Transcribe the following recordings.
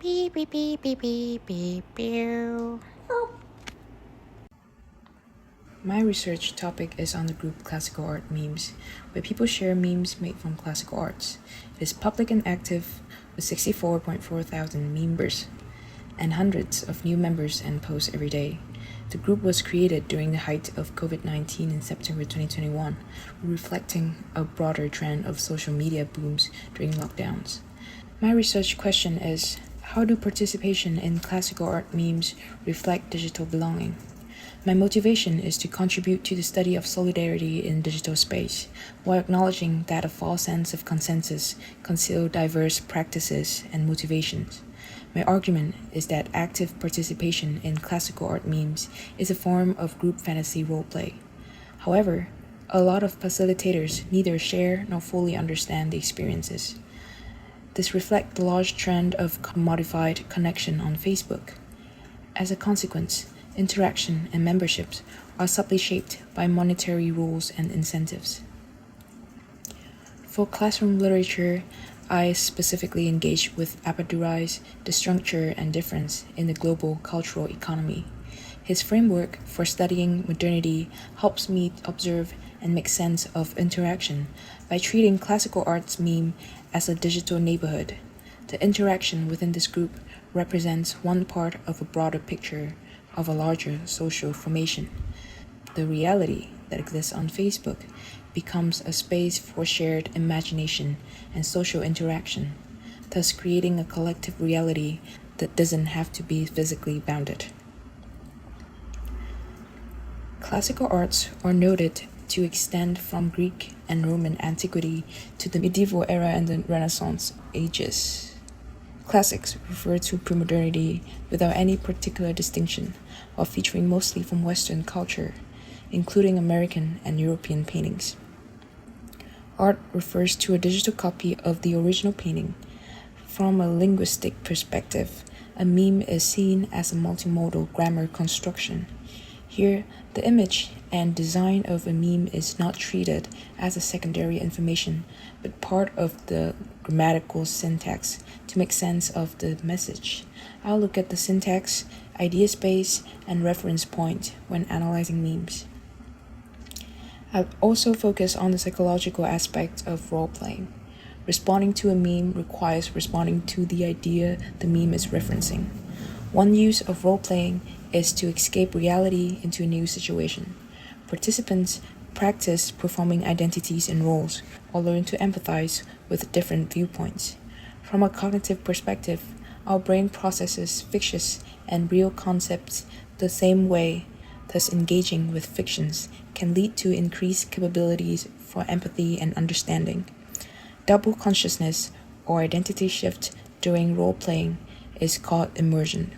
Beep, beep, beep, beep, beep, beep, beep. My research topic is on the group Classical Art Memes, where people share memes made from classical arts. It is public and active with 64.4 thousand members and hundreds of new members and posts every day. The group was created during the height of COVID-19 in September 2021, reflecting a broader trend of social media booms during lockdowns. My research question is, how do participation in classical art memes reflect digital belonging? My motivation is to contribute to the study of solidarity in digital space, while acknowledging that a false sense of consensus conceals diverse practices and motivations. My argument is that active participation in classical art memes is a form of group fantasy roleplay. However, a lot of facilitators neither share nor fully understand the experiences. This reflects the large trend of commodified connection on Facebook. As a consequence, interaction and memberships are subtly shaped by monetary rules and incentives. For classroom literature, I specifically engage with Apatourais, the structure and difference in the global cultural economy. His framework for studying modernity helps me observe and make sense of interaction by treating classical arts meme as a digital neighborhood. The interaction within this group represents one part of a broader picture of a larger social formation. The reality that exists on Facebook becomes a space for shared imagination and social interaction, thus creating a collective reality that doesn't have to be physically bounded. Classical arts are noted to extend from Greek and Roman antiquity to the medieval era and the Renaissance ages. Classics refer to premodernity without any particular distinction, while featuring mostly from Western culture, including American and European paintings. Art refers to a digital copy of the original painting. From a linguistic perspective, a meme is seen as a multimodal grammar construction. Here, the image and design of a meme is not treated as a secondary information, but part of the grammatical syntax to make sense of the message. I'll look at the syntax, idea space, and reference point when analyzing memes. I'll also focus on the psychological aspect of role-playing. Responding to a meme requires responding to the idea the meme is referencing. One use of role-playing is to escape reality into a new situation. Participants practice performing identities and roles or learn to empathize with different viewpoints. From a cognitive perspective, our brain processes fictitious and real concepts the same way, thus engaging with fictions can lead to increased capabilities for empathy and understanding. Double consciousness or identity shift during role-playing is called immersion.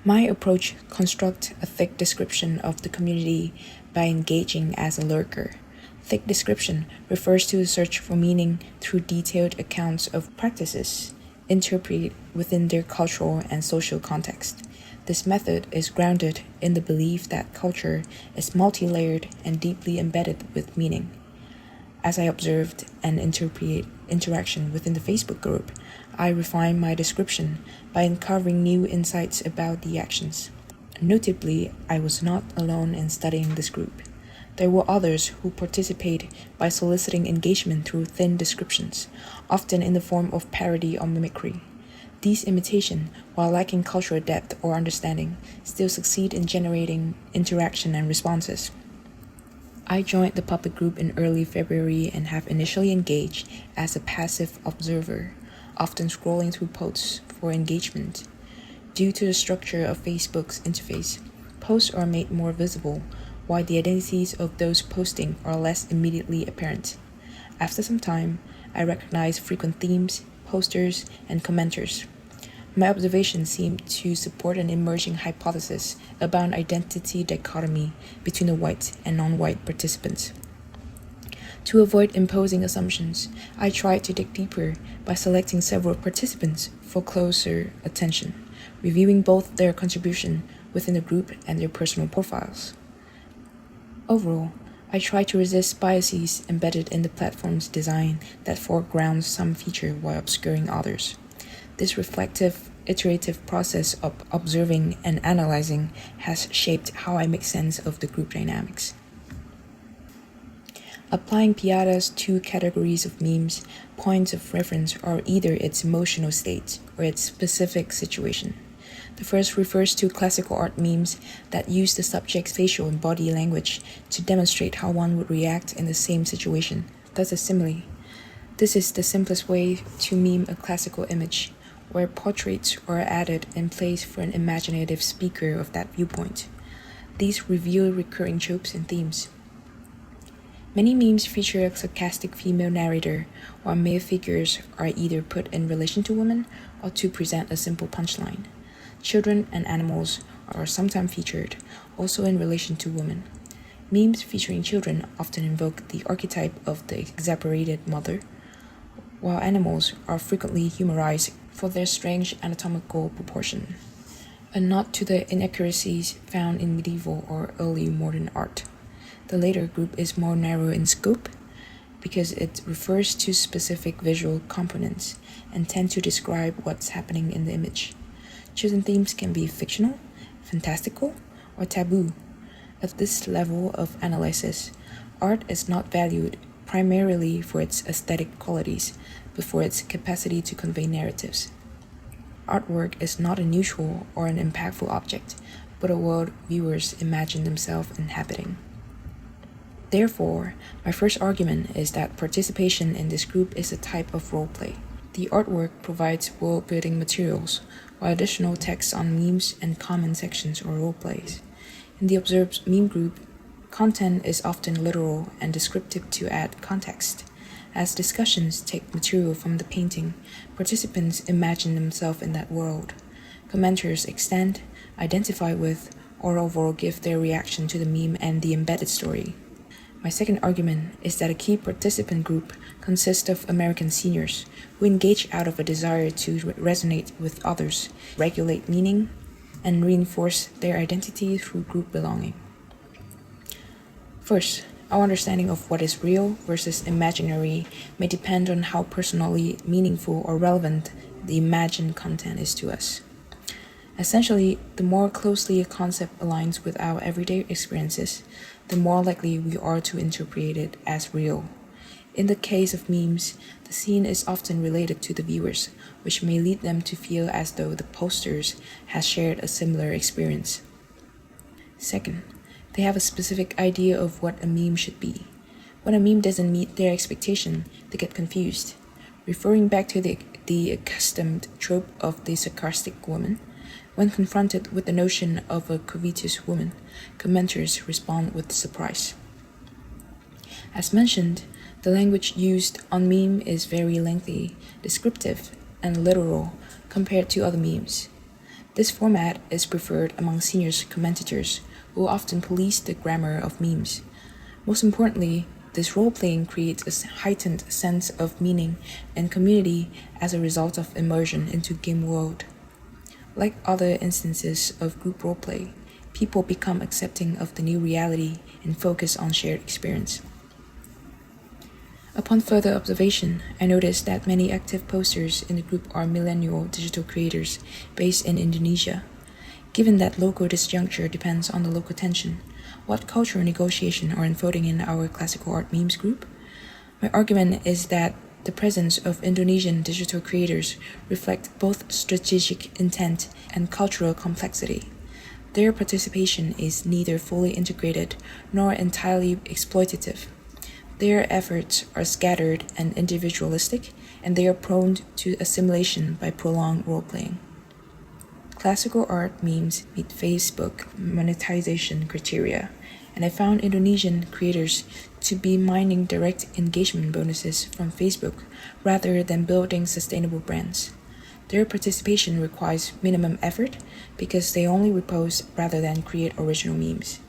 My approach constructs a thick description of the community by engaging as a lurker. Thick description refers to the search for meaning through detailed accounts of practices interpreted within their cultural and social context. This method is grounded in the belief that culture is multi-layered and deeply embedded with meaning. As I observed and interpreted interaction within the Facebook group, I refined my description by uncovering new insights about the actions. Notably, I was not alone in studying this group. There were others who participated by soliciting engagement through thin descriptions, often in the form of parody or mimicry. These imitations, while lacking cultural depth or understanding, still succeed in generating interaction and responses. I joined the public group in early February and have initially engaged as a passive observer, often scrolling through posts for engagement. Due to the structure of Facebook's interface, posts are made more visible, while the identities of those posting are less immediately apparent. After some time, I recognize frequent themes, posters, and commenters. My observations seem to support an emerging hypothesis about an identity dichotomy between the white and non-white participants. To avoid imposing assumptions, I tried to dig deeper by selecting several participants for closer attention, reviewing both their contribution within the group and their personal profiles. Overall, I try to resist biases embedded in the platform's design that foregrounds some feature while obscuring others. This reflective, iterative process of observing and analyzing has shaped how I make sense of the group dynamics. Applying Piata's two categories of memes, points of reference are either its emotional state or its specific situation. The first refers to classical art memes that use the subject's facial and body language to demonstrate how one would react in the same situation, thus a simile. This is the simplest way to meme a classical image, where portraits are added in place for an imaginative speaker of that viewpoint. These reveal recurring tropes and themes. Many memes feature a sarcastic female narrator, while male figures are either put in relation to women or to present a simple punchline. Children and animals are sometimes featured, also in relation to women. Memes featuring children often invoke the archetype of the exasperated mother, while animals are frequently humorized for their strange anatomical proportion, a nod to the inaccuracies found in medieval or early modern art. The later group is more narrow in scope because it refers to specific visual components and tend to describe what's happening in the image. Chosen themes can be fictional, fantastical, or taboo. At this level of analysis, art is not valued primarily for its aesthetic qualities, but for its capacity to convey narratives. Artwork is not a neutral or an impactful object, but a world viewers imagine themselves inhabiting. Therefore, my first argument is that participation in this group is a type of roleplay. The artwork provides world-building materials, while additional texts on memes and comment sections are roleplays. In the observed meme group, content is often literal and descriptive to add context. As discussions take material from the painting, participants imagine themselves in that world. Commenters extend, identify with, or overall give their reaction to the meme and the embedded story. My second argument is that a key participant group consists of American seniors who engage out of a desire to resonate with others, regulate meaning, and reinforce their identity through group belonging. First, our understanding of what is real versus imaginary may depend on how personally meaningful or relevant the imagined content is to us. Essentially, the more closely a concept aligns with our everyday experiences, the more likely we are to interpret it as real. In the case of memes, the scene is often related to the viewers, which may lead them to feel as though the posters has shared a similar experience. Second, they have a specific idea of what a meme should be. When a meme doesn't meet their expectation, they get confused. Referring back to the accustomed trope of the sarcastic woman, when confronted with the notion of a covetous woman, commenters respond with surprise. As mentioned, the language used on meme is very lengthy, descriptive, and literal compared to other memes. This format is preferred among senior commentators who often police the grammar of memes. Most importantly, this role-playing creates a heightened sense of meaning and community as a result of immersion into game world. Like other instances of group roleplay, people become accepting of the new reality and focus on shared experience. Upon further observation, I noticed that many active posters in the group are millennial digital creators based in Indonesia. Given that local disjuncture depends on the local tension, what cultural negotiation are unfolding in our classical art memes group? My argument is that the presence of Indonesian digital creators reflect both strategic intent and cultural complexity. Their participation is neither fully integrated nor entirely exploitative. Their efforts are scattered and individualistic, and they are prone to assimilation by prolonged role-playing. Classical art memes meet Facebook monetization criteria, and I found Indonesian creators to be mining direct engagement bonuses from Facebook rather than building sustainable brands. Their participation requires minimum effort because they only repost rather than create original memes.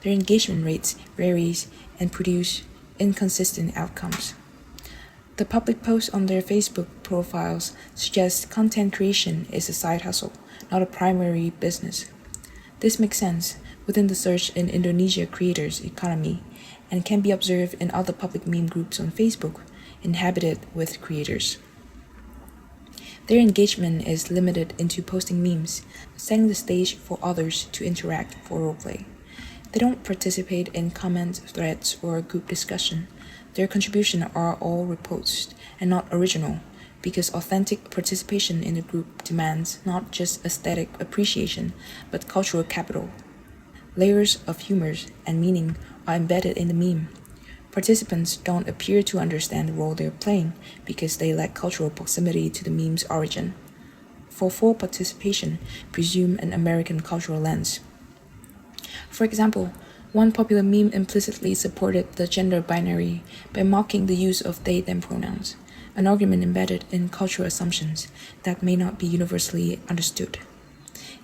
Their engagement rates varies and produce inconsistent outcomes. The public posts on their Facebook profiles suggest content creation is a side hustle, not a primary business. This makes sense within the search in Indonesia creators economy and can be observed in other public meme groups on Facebook inhabited with creators. Their engagement is limited into posting memes, setting the stage for others to interact for roleplay. They don't participate in comment threads or group discussion. Their contributions are all reposts and not original, because authentic participation in the group demands not just aesthetic appreciation, but cultural capital. Layers of humor and meaning are embedded in the meme. Participants don't appear to understand the role they're playing because they lack cultural proximity to the meme's origin. For full participation, presume an American cultural lens. For example, one popular meme implicitly supported the gender binary by mocking the use of they/them pronouns, an argument embedded in cultural assumptions that may not be universally understood.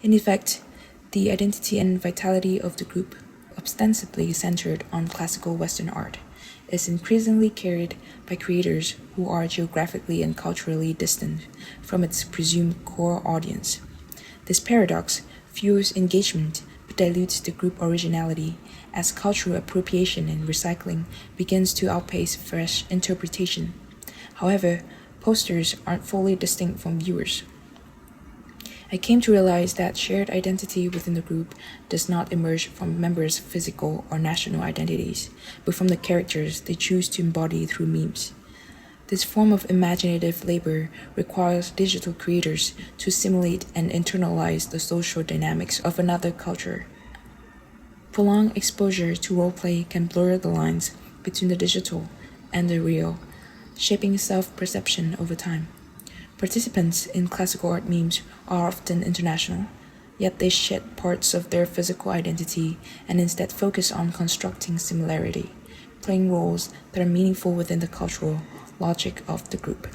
In effect, the identity and vitality of the group, ostensibly centered on classical Western art, is increasingly carried by creators who are geographically and culturally distant from its presumed core audience. This paradox fuels engagement but dilutes the group originality as cultural appropriation and recycling begins to outpace fresh interpretation. However, posters aren't fully distinct from viewers. I came to realize that shared identity within the group does not emerge from members' physical or national identities, but from the characters they choose to embody through memes. This form of imaginative labor requires digital creators to simulate and internalize the social dynamics of another culture. Prolonged exposure to roleplay can blur the lines between the digital and the real, shaping self-perception over time. Participants in classical art memes are often international, yet they shed parts of their physical identity and instead focus on constructing similarity, playing roles that are meaningful within the cultural logic of the group.